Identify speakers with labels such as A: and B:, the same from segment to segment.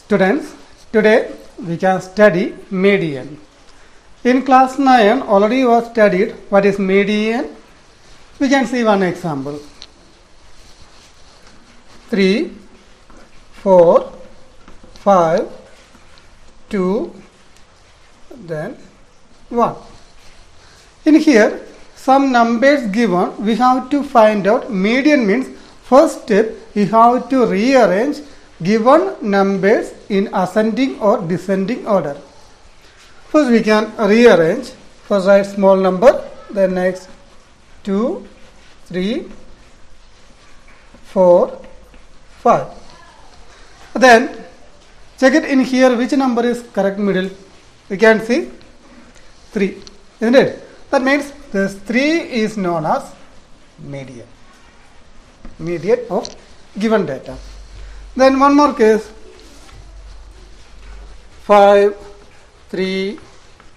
A: Students, today we can study median. In class 9 already was studied what is median. We can see one example. 3, 4, 5, 2, then 1. In here, some numbers given, we have to find out median means first step we have to rearrange given numbers in ascending or descending order. First we can rearrange. First write small number, then next 2, 3, 4, 5. Then check it in here which number is correct middle. We can see 3, isn't it? That means this 3 is known as median. Median of given data. Then one more case. 5, 3,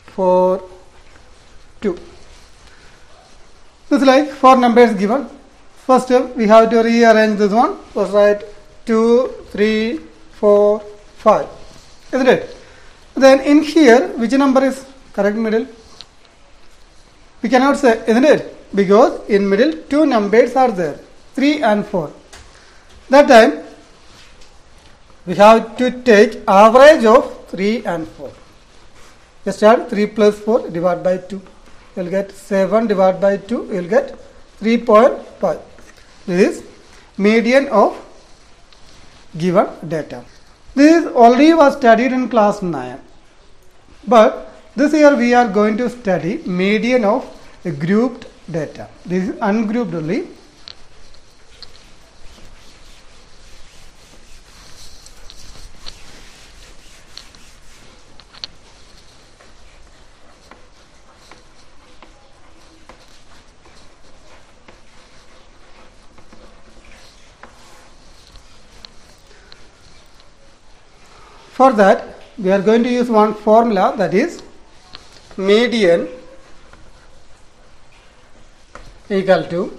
A: 4, 2. This is like 4 numbers given. First step we have to rearrange this one. First write 2, 3, 4, 5. Isn't it? Then in here which number is correct middle? We cannot say, isn't it? Because in middle 2 numbers are there, 3 and 4. That time we have to take average of 3 and 4. Just add 3 plus 4 divided by 2. You will get 7 divided by 2. You will get 3.5. This is median of given data. This already was studied in class 9. But this year we are going to study median of a grouped data. This is ungrouped only. For that, we are going to use one formula, that is median equal to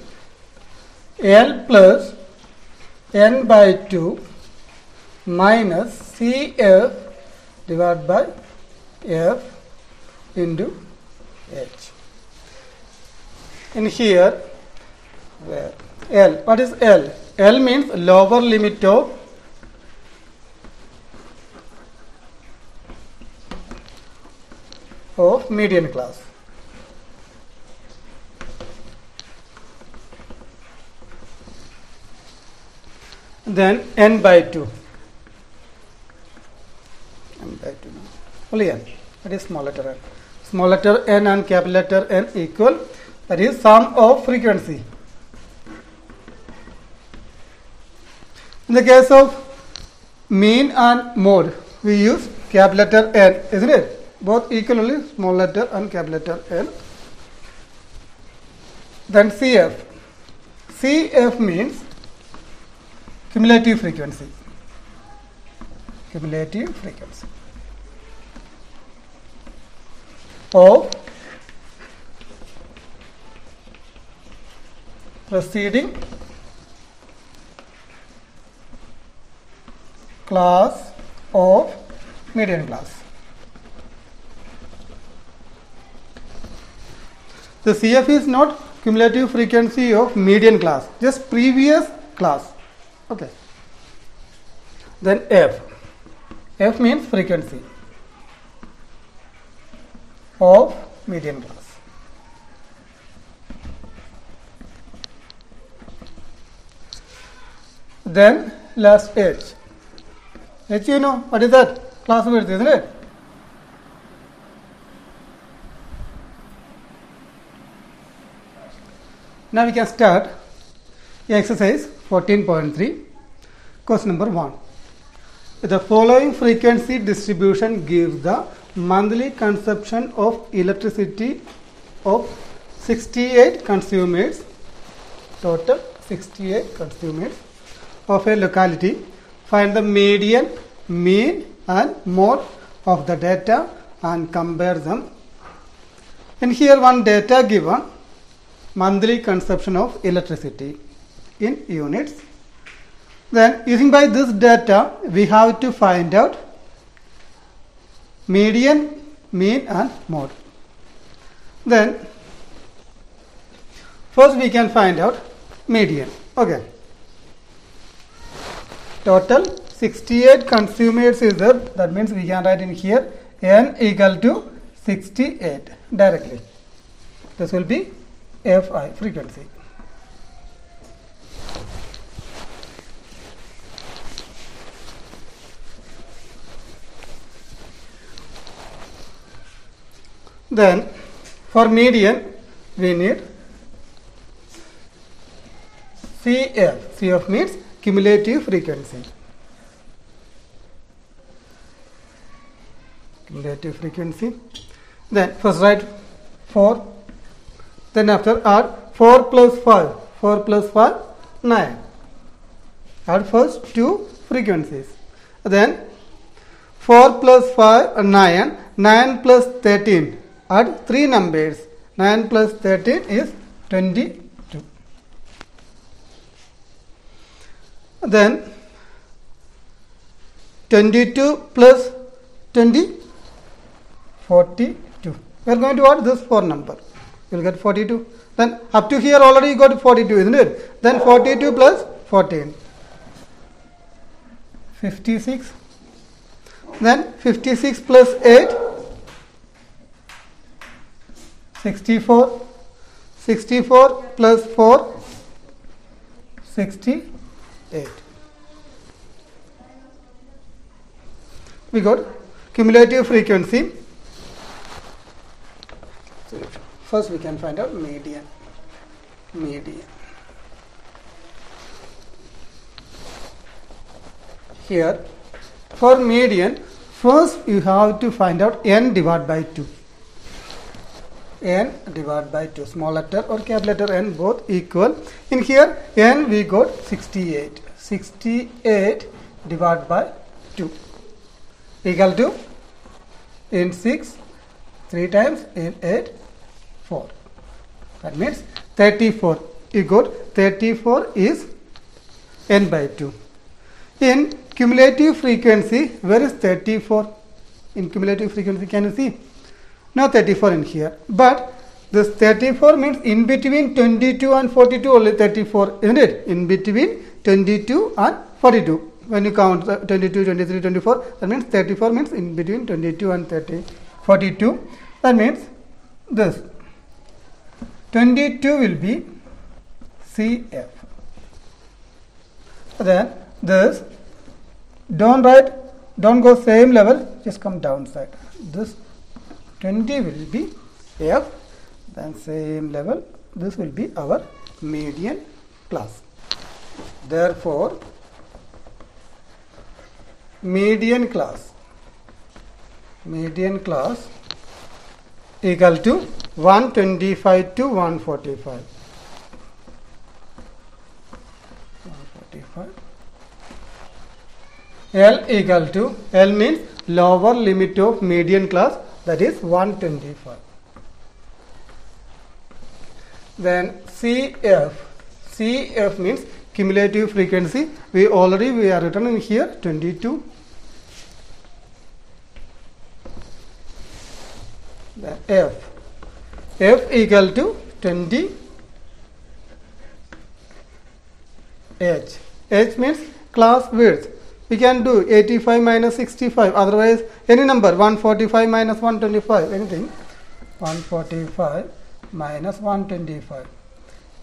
A: L plus N by 2 minus CF divided by F into H. In here, where L, what is L? L means lower limit of median class. Then N by 2. N by 2. Only N. That is small letter N. Small letter N and capital letter N equal. That is sum of frequency. In the case of mean and mode, we use capital letter N, isn't it? Both equal only, small letter and capital letter N. Then CF. CF means cumulative frequency. Cumulative frequency of preceding class of median class. The CF is not cumulative frequency of median class, just previous class. Okay. Then F. F means frequency of median class. Then last H. H, you know what is that? Class width, isn't it? Now we can start exercise 14.3. Question number 1. The following frequency distribution gives the monthly consumption of electricity of 68 consumers, total 68 consumers of a locality. Find the median, mean and mode of the data and compare them. In here one data given, monthly consumption of electricity in units. Then using by this data, we have to find out median, mean and mode. Then first we can find out median. Okay. Total 68 consumers is there. That means we can write in here n equal to 68 directly. This will be Fi, frequency. Then for median we need CF. CF means cumulative frequency. Cumulative frequency. Then first write 4. Then after add 4 plus 5. 4 plus 5, 9. Add first two frequencies. Then 4 plus 5, 9. 9 plus 13. Add 3 numbers. 9 plus 13 is 22. Then 22 plus 20, 42. We are going to add this 4 number. You will get 42. Then up to here already you got 42, isn't it? Then 42 plus 14. 56. Then 56 plus 8. 64. 64 plus 4. 68. We got cumulative frequency. So first we can find out median. Median. Here for median, first you have to find out n divided by 2. N divided by 2, small letter or capital letter n both equal. In here n we got 68. 68 divided by 2 equal to in 6 3 times, in 8 4. That means 34. You got 34 is n by 2. In cumulative frequency, where is 34? In cumulative frequency, can you see? No 34 in here. But this 34 means in between 22 and 42 only 34, isn't it? In between 22 and 42. When you count 22, 23, 24, that means 34 means in between 22 and 42. That means this 22 will be CF. Then this, don't go same level, just come downside. This 20 will be F, then same level, this will be our median class. Therefore, median class equal to 125 to 145. 145. L equal to, L means lower limit of median class, that is 125. Then CF means cumulative frequency. We are written in here 22. Then F equal to 20. H means class width. We can do 85 minus 65, otherwise any number, 145 minus 125, anything. 145 minus 125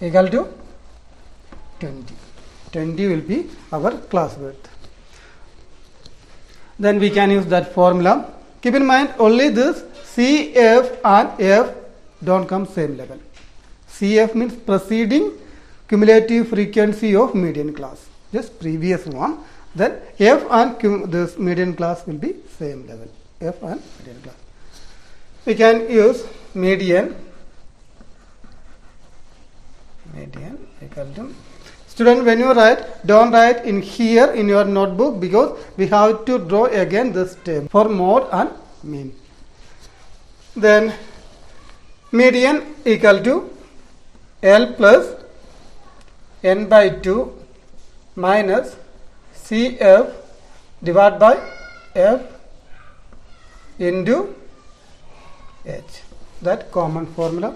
A: equal to 20. 20 will be our class width. Then we can use that formula. Keep in mind only this CF and F don't come same level. CF means preceding cumulative frequency of median class, just previous one. Then F and this median class will be same level. F and median class. We can use median equal to. Student, when you write, don't write in here in your notebook, because we have to draw again this table for mode and mean. Then median equal to L plus n by 2 minus CF divided by F into H. That common formula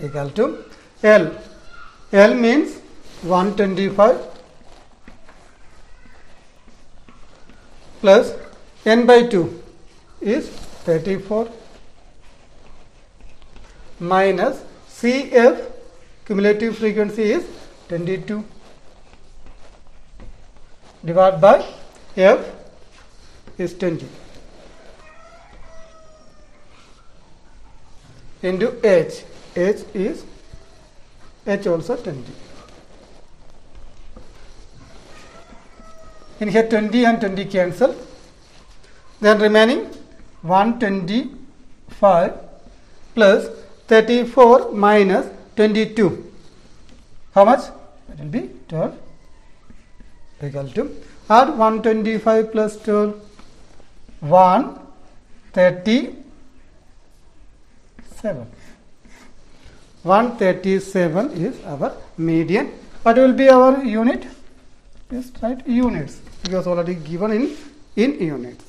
A: equal to L. L means 125 plus N by 2 is 34 minus CF cumulative frequency is 22 divided by F is 20 into H. H is H also 20. In here 20 and 20 cancel. Then remaining 125 plus 34 minus 22. How much? It will be 12 equal to, add 125 plus 12, 137. 137 is our median. What will be our unit? Yes, right, units, because already given in units.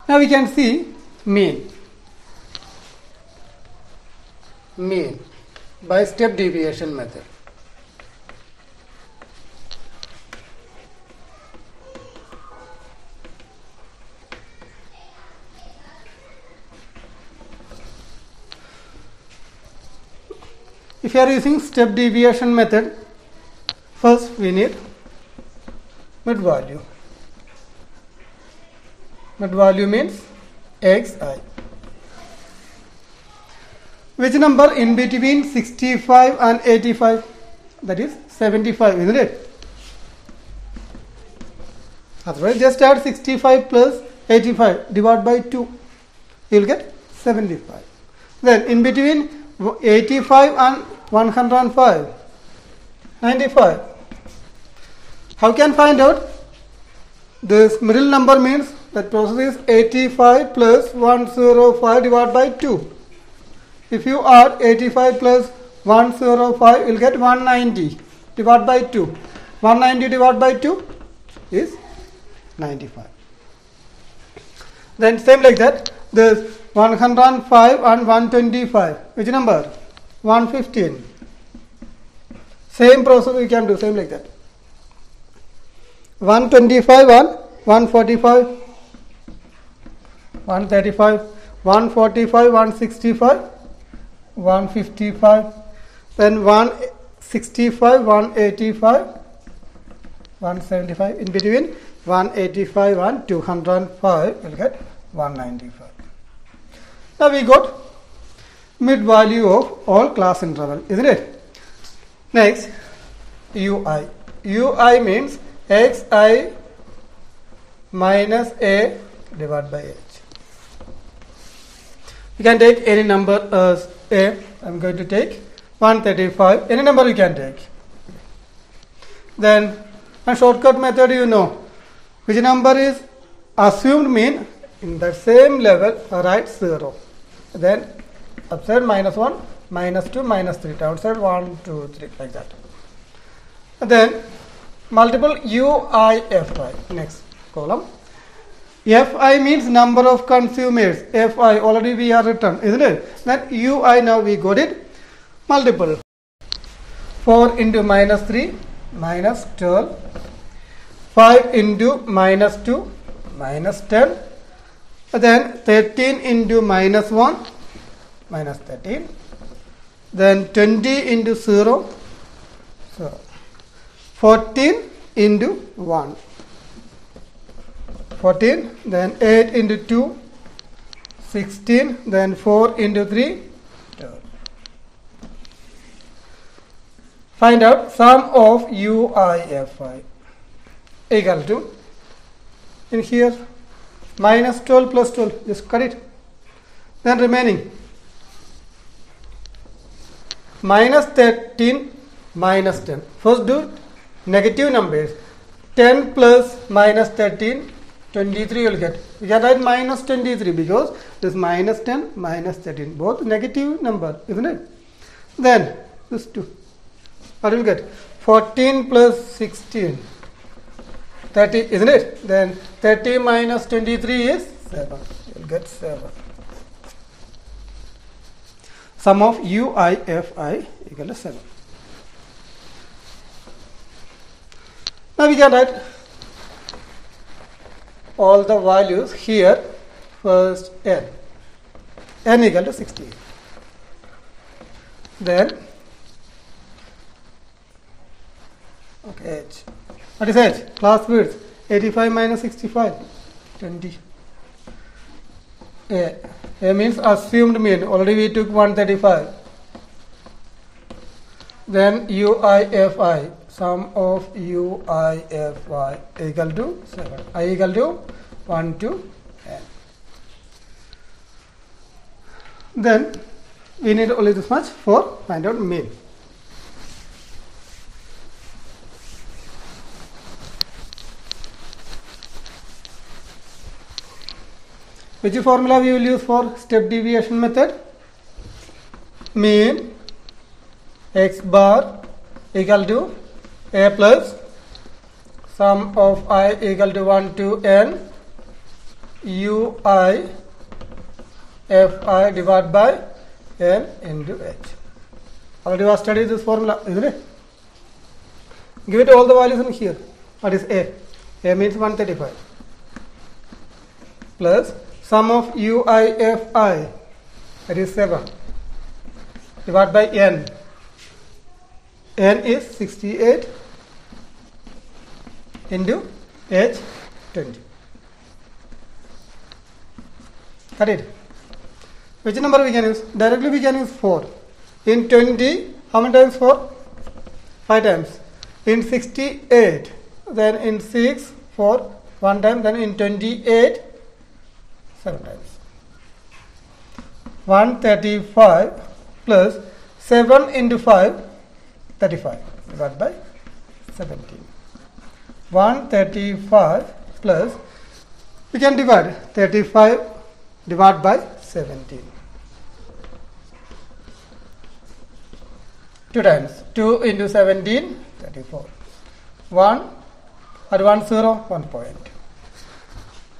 A: Now we can see mean by step deviation method. If you are using step deviation method, first we need mid value. Mid value means xi. Which number in between 65 and 85? That is 75, isn't it? Otherwise, just add 65 plus 85 divided by 2. You will get 75. Then in between 85 and 105, 95. How can find out? This middle number means that process is 85 plus 105 divided by 2. If you add 85 plus 105, you will get 190 divided by 2. 190 divided by 2 is 95. Then same like that, this 105 and 125. Which number? 115. Same process we can do, same like that. 125 and 145, 135, 145, 165, 155, then 165, 185, 175. In between 185 and 205, we'll get 195. Now we got mid value of all class interval, isn't it? Next, UI. UI means xi minus a divided by h. You can take any number as a. I'm going to take 135. Any number you can take. Then a shortcut method, you know which number is assumed mean in the same level write 0. Then upside minus 1, minus 2, minus 3. Downside 1, 2, 3 like that. And then multiple UIFI. Next column. FI means number of consumers. FI already we are written, isn't it? Then UI now we got it. Multiple. 4 into minus 3, minus 12. 5 into minus 2, minus 10. Then 13 into minus 1, minus 13. Then 20 into 0, so 14 into 1. 14, then 8 into 2, 16, then 4 into 3, 12. Find out sum of UIFI equal to, in here, minus 12 plus 12, just cut it. Then remaining, minus 13, minus 10. First do negative numbers. 10 plus minus 13, 23 you will get. You can write minus 23 because this minus 10, minus 13, both negative number, isn't it? Then this 2. What will you get? 14 plus 16, 30, isn't it? Then 30 minus 23 is 7. You'll get 7. Sum of UIFI equal to 7. Now we can write all the values here. First n equal to 68. Then okay, h. What is h? Class width 85 minus 65, 20. A means assumed mean. Already we took 135. Then UIFI, sum of UIFI equal to 7. I equal to 1 to n. Then we need only this much for find out mean. Which formula we will use for step deviation method? Mean x bar equal to a plus sum of I equal to 1 to n ui fi divided by n into h. Already we have studied this formula, isn't it? Give it all the values in here. What is a? A means 135 plus sum of UIFI, that is 7, divided by n. N is 68 into h 20. Got it? Which number we can use? Directly we can use 4. In 20, how many times 4? 5 times. In 68, then in 6, 4, 1 time, then in 28, 7 times. 135 plus 7 into 5, 35 divided by 17. 135 plus, we can divide 35 divided by 17. 2 times. 2 into 17, 34. 1, at 1 0, 1 point.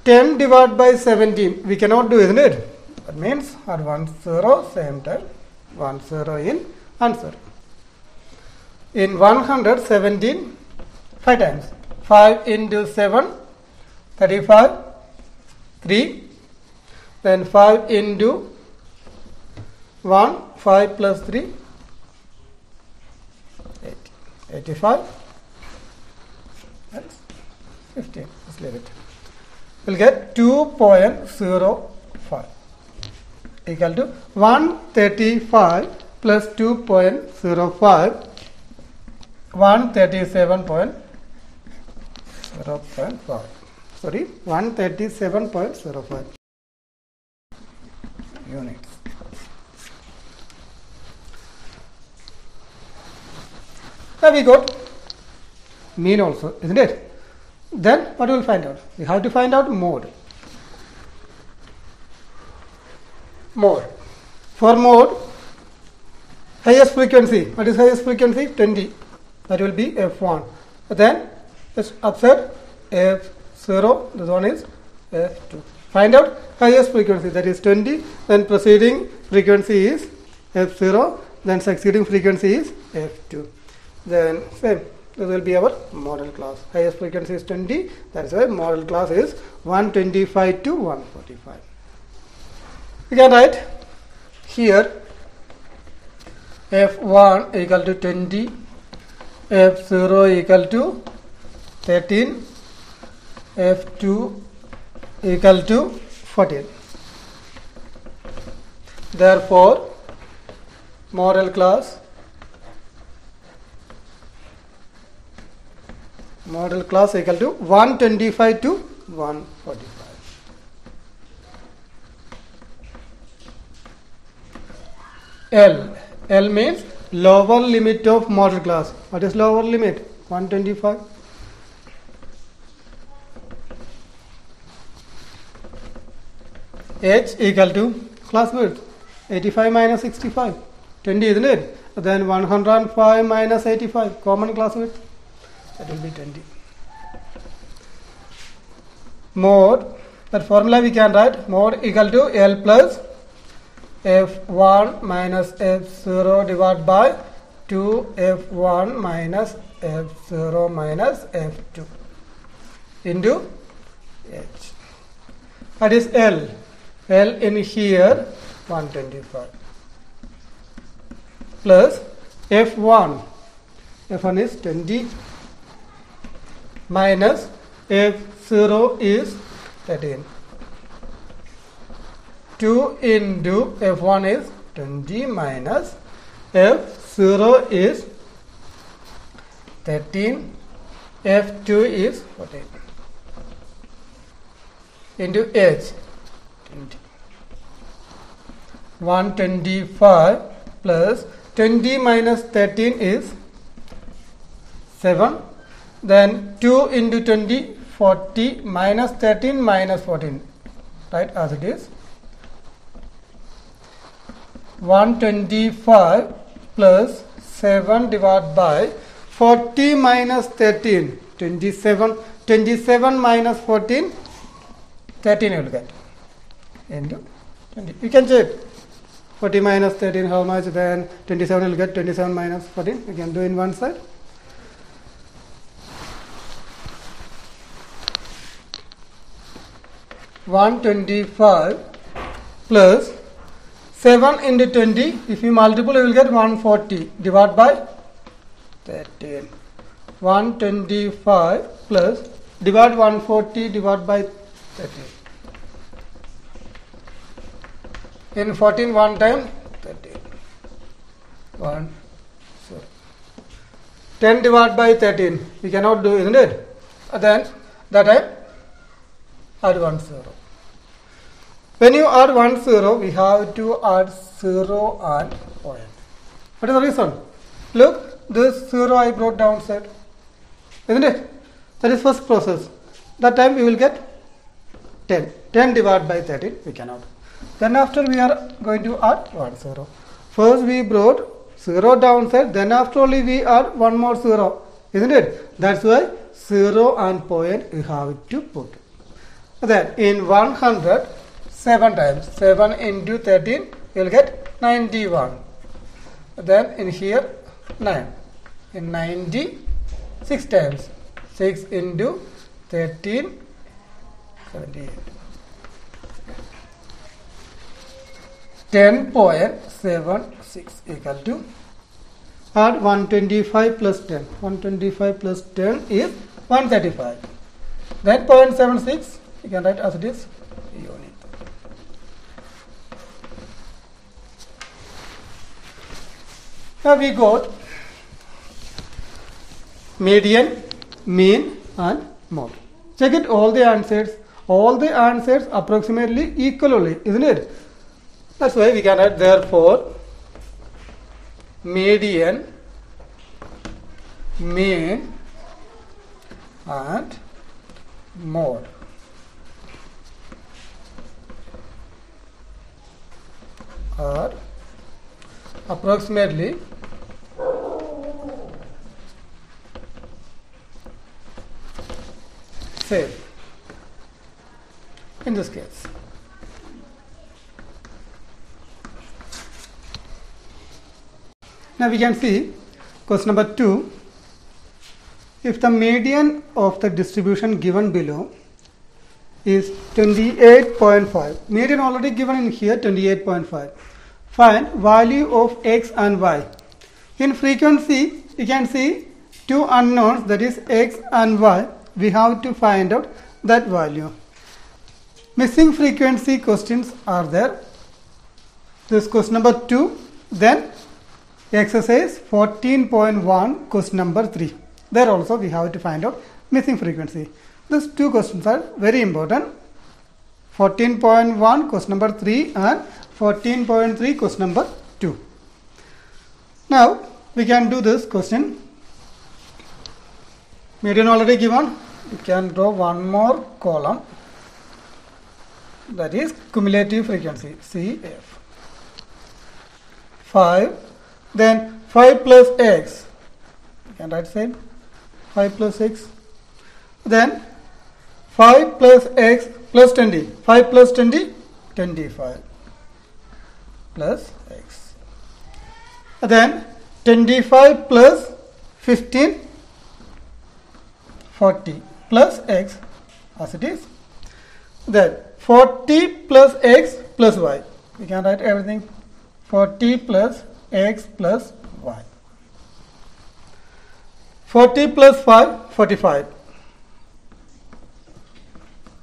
A: 10 divided by 17, we cannot do, isn't it? That means at 1 0, same time, 1 0 in answer. In 117, 5 times. 5 into 7, 35, 3. Then 5 into 1, 5 plus 3, 80. 85. That's 15. Let's leave it. We'll get 2.05 equal to 135 plus 2.05, 137.05. Sorry, 137.05 units. Now we got mean also, isn't it? Then what will find out? We have to find out mode. Mode. For mode, highest frequency. What is highest frequency? 20. That will be F1. Then just upset F0. This one is F2. Find out highest frequency. That is 20. Then preceding frequency is F0. Then succeeding frequency is F2. Then same. This will be our model class. Highest frequency is 20. That is why model class is 125 to 145. We can write here F1 equal to 20, F0 equal to 13, F2 equal to 14. Therefore, model class equal to 125 to 145. L means lower limit of model class. What is lower limit? 125. H equal to class width 85 minus 65, 20, isn't it? Then 105 minus 85, common class width, that will be 20. Mod, that formula we can write, mod equal to L plus F1 minus F0 divided by 2F1 minus F0 minus F2 into H. That is L. L in here 125 plus F1. F1 is 20 minus F0 is 13. 2 into F1 is 20 minus F0 is 13. F2 is 14 into H 20. 125 plus 20 minus 13 is 7. Then 2 into 20, 40 minus 13 minus 14, right, as it is. 125 plus 7 divided by 40 minus 13, 27. 27 minus 14, 13 you will get into 20. You can check 40 minus 13 how much, then 27 will get 27 minus 14. You can do in one side. $125 plus 7 into 20, if you multiply you will get 140 divided by 13. 125 plus divide 140 divided by 13. In 14 one time 13. 1 so 10 divided by 13 we cannot do, isn't it? Then that time add 1 0. When you add 1 0, we have to add 0 and point. What is the reason? Look, this 0 I brought downside, isn't it? That is first process. That time we will get 10. 10 divided by 13 we cannot. Then after we are going to add 1 0. First we brought 0 downside, then after only we add 1 more 0, isn't it? That's why 0 and point we have to put. Then in 100, 7 times, 7 into 13 you will get 91. Then in here 9. In 90, 6 times, 6 into 13, 78. 10.76 equal to, add 125 plus 10. 125 plus 10 is 135. Then 0.76 you can write as it is unit. Now we got median, mean and mode. Check it, all the answers approximately equal only, isn't it? That's why we can write therefore median, mean and mode are approximately same in this case. Now we can see question number 2. If the median of the distribution given below is 28.5, median already given in here 28.5, find value of x and y. In frequency you can see two unknowns, that is x and y. We have to find out that value. Missing frequency questions are there. This question number 2. Then exercise 14.1 question number 3. There also we have to find out missing frequency. These two questions are very important. 14.1 question number 3 and 14.3 question number 2. Now we can do this question. Median already given. We can draw one more column, that is cumulative frequency CF. 5 Then 5 plus x. You can write same. 5 plus x. Then 5 plus x plus 20. 5 plus 20, 25 plus x. Then 25 plus 15, 40 plus x as it is. Then 40 plus x plus y. We can write everything. 40 plus x plus y. 40 plus 5, 45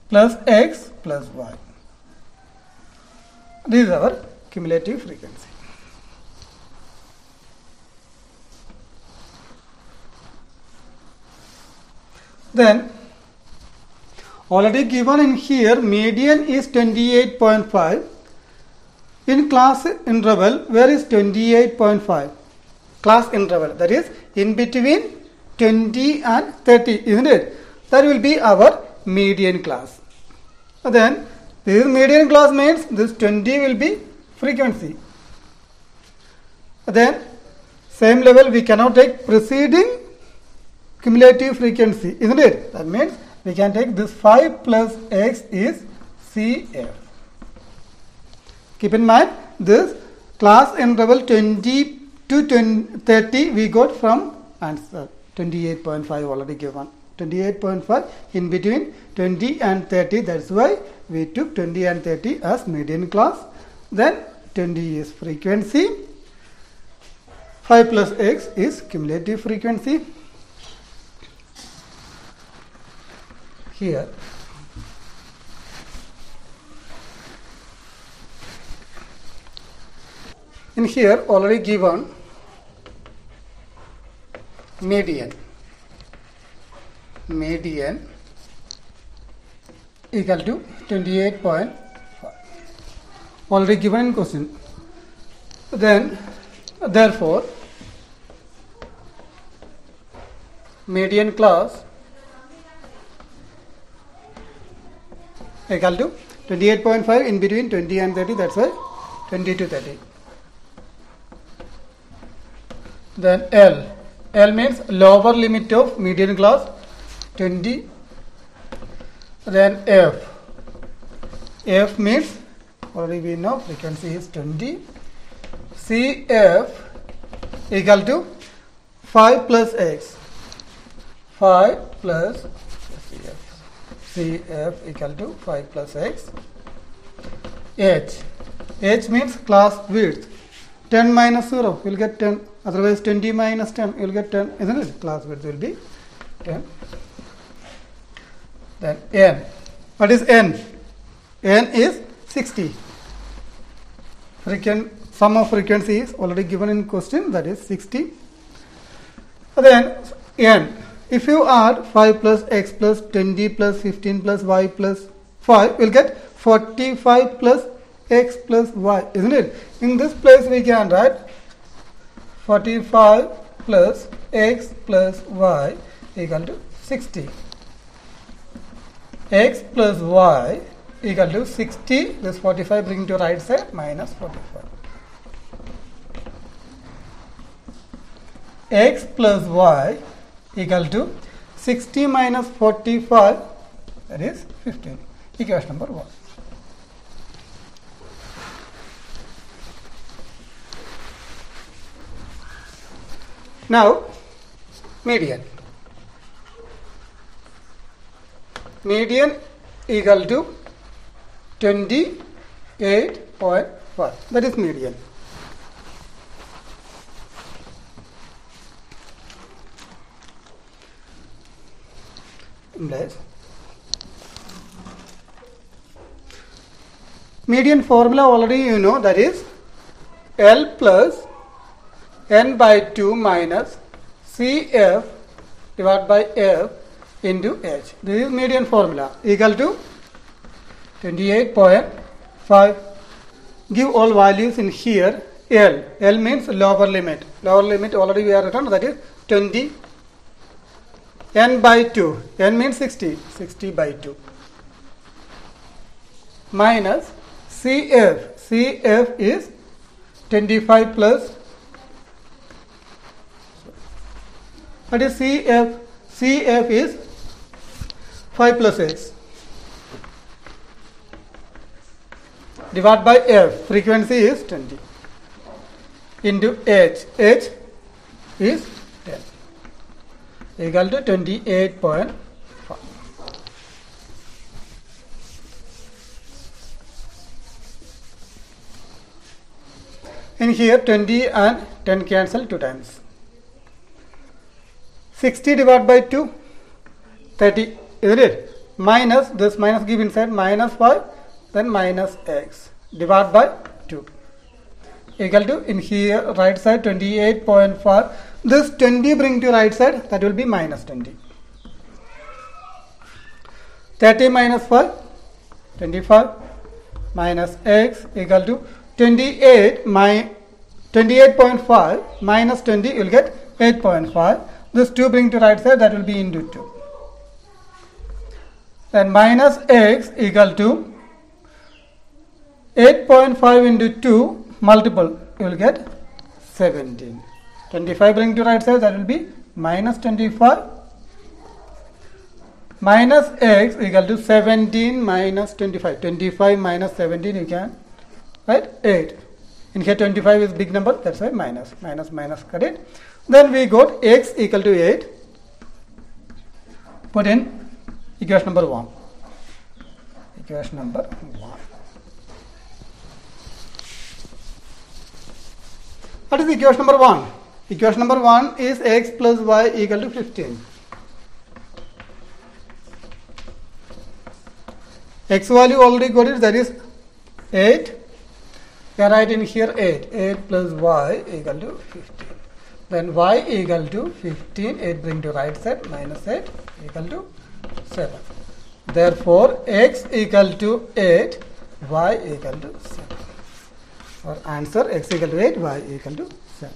A: plus x plus y. This is our cumulative frequency. Then already given in here, median is 28.5. In class interval, where is 28.5? Class interval, that is in between 20 and 30, isn't it? That will be our median class. Then this median class means this 20 will be frequency. Then same level we cannot take preceding cumulative frequency, isn't it? That means we can take this 5 plus x is CF. Keep in mind this class interval 20 to 30 we got from answer 28.5 already given. 28.5 in between 20 and 30, that's why we took 20 and 30 as median class. Then 20 is frequency, 5 plus x is cumulative frequency. Here in here already given median equal to 28.5 already given in question. Then therefore median class equal to 28.5 in between 20 and 30, that's why 20 to 30. Then L means lower limit of median class 20. Then F means already we know frequency is 20. CF equal to 5 plus x. 5 plus CF equal to 5 plus x. H means class width. 10 minus 0 you will get 10. Otherwise 20 minus 10 you will get 10, isn't it? Class width will be 10. Then N. What is N? N is 60. Sum of frequency is already given in question, that is 60. Then N. If you add 5 plus x plus 20 plus 15 plus y plus 5, you will get 45 plus x plus y, isn't it? In this place we can write 45 plus x plus y equal to 60. X plus y equal to 60. This 45 bring to right side minus 45. X plus y equal to 60 minus 45, that is 15. Equation number 1. Now median equal to 28.5, that is median. Median formula already you know, that is L plus n by 2 minus CF divided by F into H. This is median formula equal to 28.5. Give all values in here. L means lower limit. Lower limit already we are written, that is 20. N by 2. N means 60. 60 by 2. Minus CF. CF is 25 plus What is CF? CF is 5 plus x divided by F. Frequency is 20 into H. H is 10 equal to 28.5. In here 20 and 10 cancel 2 times. 60 divided by 2, 30, isn't it? Minus, this minus give inside, minus 5, then minus x, divided by 2. Equal to, in here, right side 28.5. This 20 bring to right side, that will be minus 20. 30 minus 5, 25, minus x equal to 28.5 minus 20, you will get 8.5. This 2 bring to right side, that will be into 2. Then minus x equal to 8.5 into 2 multiple, you will get 17. 25 bring to right side, that will be minus 25. Minus x equal to 17 minus 25. 25 minus 17 you can write 8. In here 25 is big number, that's why minus. Minus, minus, cut it. Then we got x equal to 8. Put in equation number 1. Equation number 1. What is equation number 1? Equation number 1 is x plus y equal to 15. X value already got it, that is 8. We are writing here 8. 8 plus y equal to 15. Then y equal to 15. 8 bring to right side, minus 8 equal to 7. Therefore, x equal to 8, y equal to 7. Our answer, x equal to 8, y equal to 7.